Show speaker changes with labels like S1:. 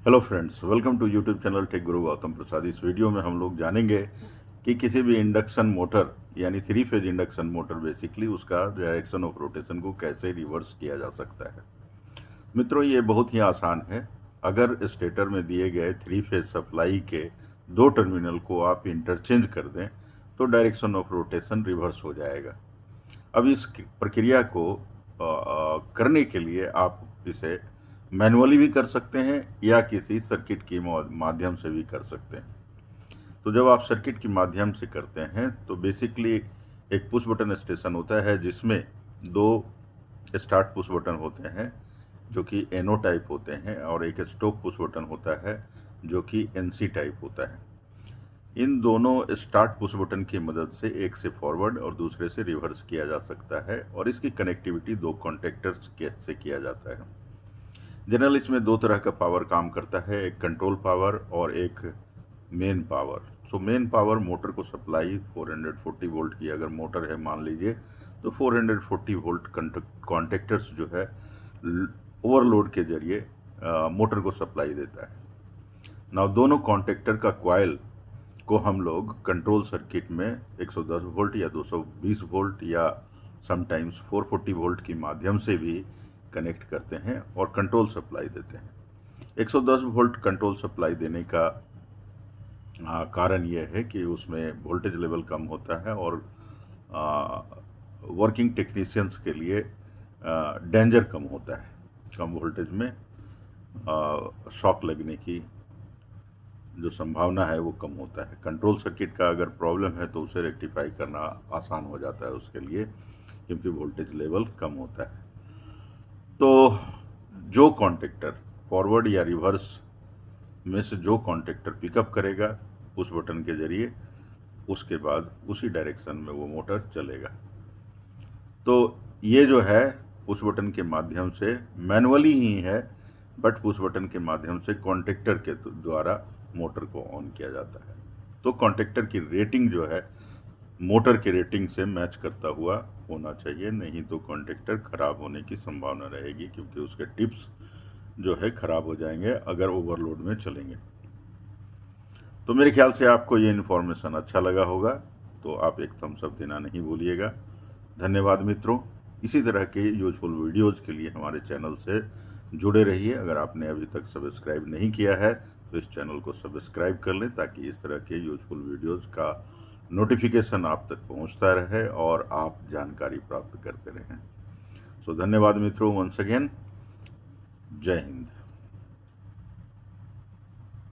S1: Hello friends, welcome to YouTube channel Tech Guru Gautam प्रसाद। इस video में हम लोग जानेंगे कि किसी भी इंडक्शन मोटर यानी three phase induction motor basically उसका डायरेक्शन ऑफ रोटेशन को कैसे रिवर्स किया जा सकता है। मित्रों, ये बहुत ही आसान है। अगर स्टेटर में दिए गए थ्री फेज सप्लाई के दो टर्मिनल को आप इंटरचेंज कर दें तो डायरेक्शन ऑफ रोटेशन रिवर्स हो जाएगा। अब इस प्रक्रिया को करने के लिए आप इसे मैनुअली भी कर सकते हैं या किसी सर्किट के माध्यम से भी कर सकते हैं। तो जब आप सर्किट के माध्यम से करते हैं तो बेसिकली एक पुश बटन स्टेशन होता है जिसमें दो स्टार्ट पुश बटन होते हैं जो कि एनओ टाइप होते हैं और एक स्टॉप पुश बटन होता है जो कि एनसी टाइप होता है। इन दोनों स्टार्ट पुश बटन की मदद से एक से फॉरवर्ड और दूसरे से रिवर्स किया जा सकता है और इसकी कनेक्टिविटी दो कॉन्टेक्टर्स से किया जाता है। जनरल इसमें दो तरह का पावर काम करता है, एक कंट्रोल पावर और एक main power. So main power motor को सप्लाई 440 वोल्ट की अगर मोटर है मान लीजिए तो 440 वोल्ट कॉन्टेक्टर्स जो है ओवरलोड के जरिए मोटर को सप्लाई देता है। ना दोनों कॉन्टेक्टर का कॉइल को हम लोग कंट्रोल सर्किट में 110 वोल्ट या 220 वोल्ट या समटाइम्स 440 वोल्ट की माध्यम से भी कनेक्ट करते हैं और कंट्रोल सप्लाई देते हैं। 110 वोल्ट कंट्रोल सप्लाई देने का कारण यह है कि उसमें वोल्टेज लेवल कम होता है और वर्किंग टेक्नीशियंस के लिए डेंजर कम होता है। कम वोल्टेज में शॉक लगने की जो संभावना है वो कम होता है। कंट्रोल सर्किट का अगर प्रॉब्लम है तो उसे रेक्टिफाई करना आसान हो जाता है उसके लिए, क्योंकि वोल्टेज लेवल कम होता है। तो जो कॉन्टेक्टर फॉरवर्ड या रिवर्स में से जो कॉन्टेक्टर पिकअप करेगा उस बटन के जरिए, उसके बाद उसी डायरेक्शन में वो मोटर चलेगा। तो ये जो है पुश बटन के माध्यम से मैनुअली ही है, बट पुश बटन के माध्यम से कॉन्टेक्टर के द्वारा मोटर को ऑन किया जाता है। तो कॉन्टेक्टर की रेटिंग जो है मोटर की रेटिंग से मैच करता हुआ होना चाहिए, नहीं तो कॉन्टेक्टर खराब होने की संभावना रहेगी, क्योंकि उसके टिप्स जो है खराब हो जाएंगे अगर ओवरलोड में चलेंगे। तो मेरे ख्याल से आपको ये इन्फॉर्मेशन अच्छा लगा होगा, तो आप एक थम्स अप देना नहीं भूलिएगा। धन्यवाद मित्रों। इसी तरह के यूजफुल वीडियोज़ के लिए हमारे चैनल से जुड़े रहिए। अगर आपने अभी तक सब्सक्राइब नहीं किया है तो इस चैनल को सब्सक्राइब कर लें, ताकि इस तरह के यूजफुल वीडियोज़ का नोटिफिकेशन आप तक पहुंचता रहे और आप जानकारी प्राप्त करते रहें। सो धन्यवाद मित्रों, वंस अगेन, जय हिंद।